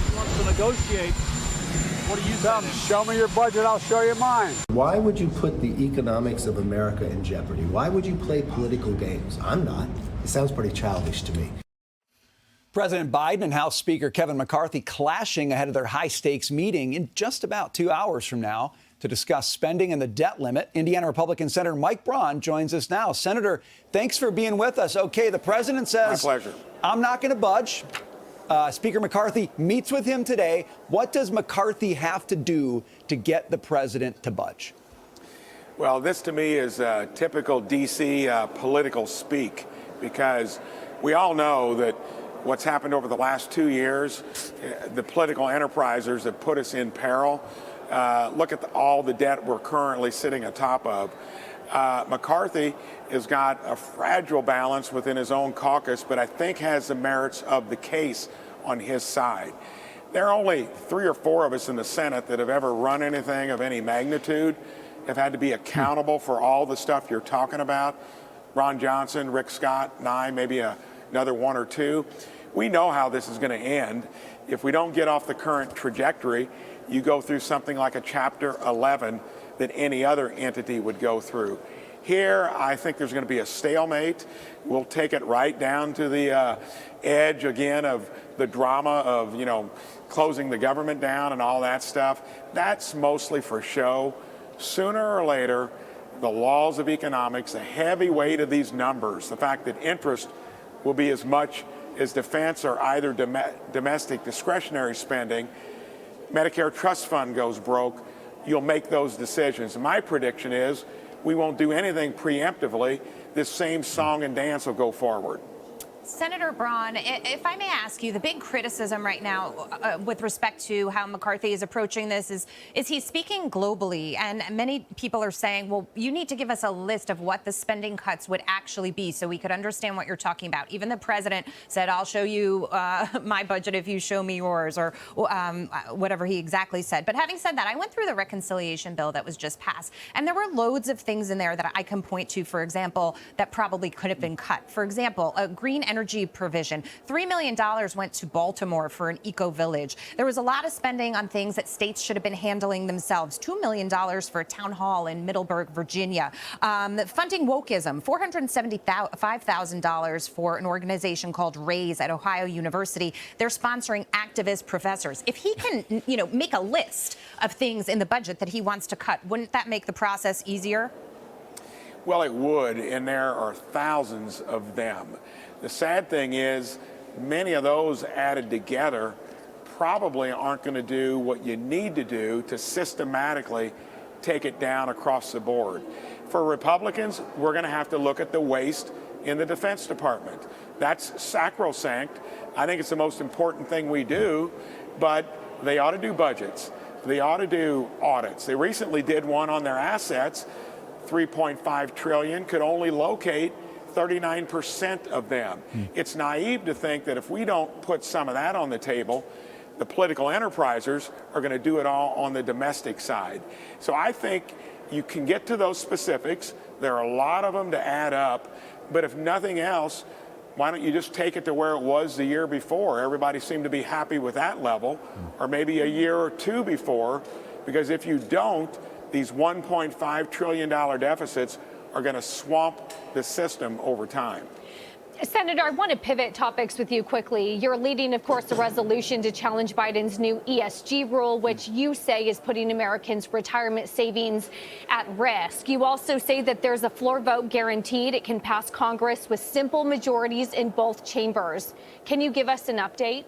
he wants to negotiate. What do you say? Show me your budget, I'll show you mine. Why would you put the economics of America in jeopardy? Why would you play political games? I'm not. It sounds pretty childish to me. President Biden and House Speaker Kevin McCarthy clashing ahead of their high-stakes meeting in just about 2 hours from now to discuss spending and the debt limit. Indiana Republican Senator Mike Braun joins us now. Senator, thanks for being with us. Okay, the president says, my pleasure. I'm not going to budge. Speaker McCarthy meets with him today. What does McCarthy have to do to get the president to budge? Well, this to me is typical D.C. Political speak, because we all know that what's happened over the last 2 years, the political enterprisers have put us in peril. Look at all the debt we're currently sitting atop of. McCarthy has got a fragile balance within his own caucus, but I think has the merits of the case on his side. There are only 3 or 4 of us in the Senate that have ever run anything of any magnitude, have had to be accountable for all the stuff you're talking about. Ron Johnson, Rick Scott, and I, maybe another 1 or 2. We know how this is going to end. If we don't get off the current trajectory, you go through something like a Chapter 11 that any other entity would go through. Here, I think there's going to be a stalemate. We'll take it right down to the edge again of the drama of, closing the government down and all that stuff. That's mostly for show. Sooner or later, the laws of economics, the heavy weight of these numbers, the fact that interest will be as much as defense or either domestic discretionary spending, Medicare trust fund goes broke, you'll make those decisions. My prediction is we won't do anything preemptively. This same song and dance will go forward. Senator Braun, if I may ask you, the big criticism right now with respect to how McCarthy is approaching this is he's speaking globally, and many people are saying, well, you need to give us a list of what the spending cuts would actually be so we could understand what you're talking about. Even the president said, I'll show you my budget if you show me yours, or whatever he exactly said. But having said that, I went through the reconciliation bill that was just passed, and there were loads of things in there that I can point to, for example, that probably could have been cut. For example, a green energy provision. $3 million went to Baltimore for an eco-village. There was a lot of spending on things that states should have been handling themselves. $2 million for a town hall in Middleburg, Virginia. Funding wokeism, $475,000 for an organization called RAISE at Ohio University. They're sponsoring activist professors. If he can, make a list of things in the budget that he wants to cut, wouldn't that make the process easier? Well, it would, and there are thousands of them. The sad thing is many of those added together probably aren't going to do what you need to do to systematically take it down across the board. For Republicans, we're going to have to look at the waste in the Defense Department. That's sacrosanct. I think it's the most important thing we do, but they ought to do budgets. They ought to do audits. They recently did one on their assets. $3.5 trillion could only locate 39% of them. It's naive to think that if we don't put some of that on the table, the political enterprisers are going to do it all on the domestic side. So I think you can get to those specifics. There are a lot of them to add up, but if nothing else, why don't you just take it to where it was the year before? Everybody seemed to be happy with that level, or maybe a year or 2 before, because if you don't, these $1.5 trillion deficits are going to swamp the system over time. Senator, I want to pivot topics with you quickly. You're leading, of course, a resolution to challenge Biden's new ESG rule, which you say is putting Americans' retirement savings at risk. You also say that there's a floor vote guaranteed. It can pass Congress with simple majorities in both chambers. Can you give us an update?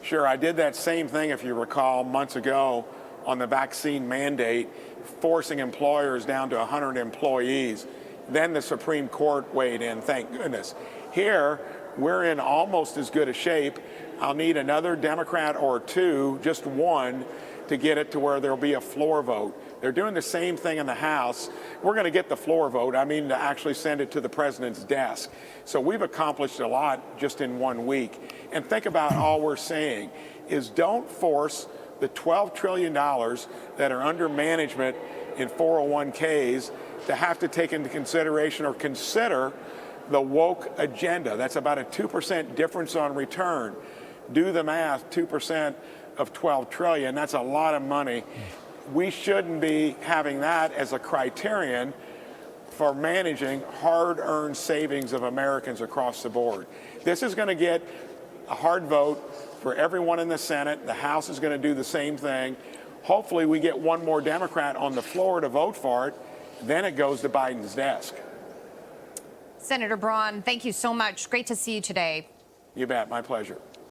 Sure. I did that same thing, if you recall, months ago on the vaccine mandate, forcing employers down to 100 employees. Then the Supreme Court weighed in, thank goodness. Here, we're in almost as good a shape. I'll need another Democrat or 2, just 1, to get it to where there'll be a floor vote. They're doing the same thing in the House. We're going to get the floor vote. I mean, to actually send it to the president's desk. So we've accomplished a lot just in 1 week. And think about all we're saying is don't force the $12 trillion that are under management in 401ks to have to take into consideration or consider the woke agenda. That's about a 2% difference on return. do the math, 2% of 12 trillion, that's a lot of money. We shouldn't be having that as a criterion for managing hard-earned savings of Americans across the board. This is going to get a hard vote for everyone in the Senate. The House is going to do the same thing. Hopefully we get one more Democrat on the floor to vote for it. Then it goes to Biden's desk. Senator Braun, thank you so much. Great to see you today. You bet. My pleasure.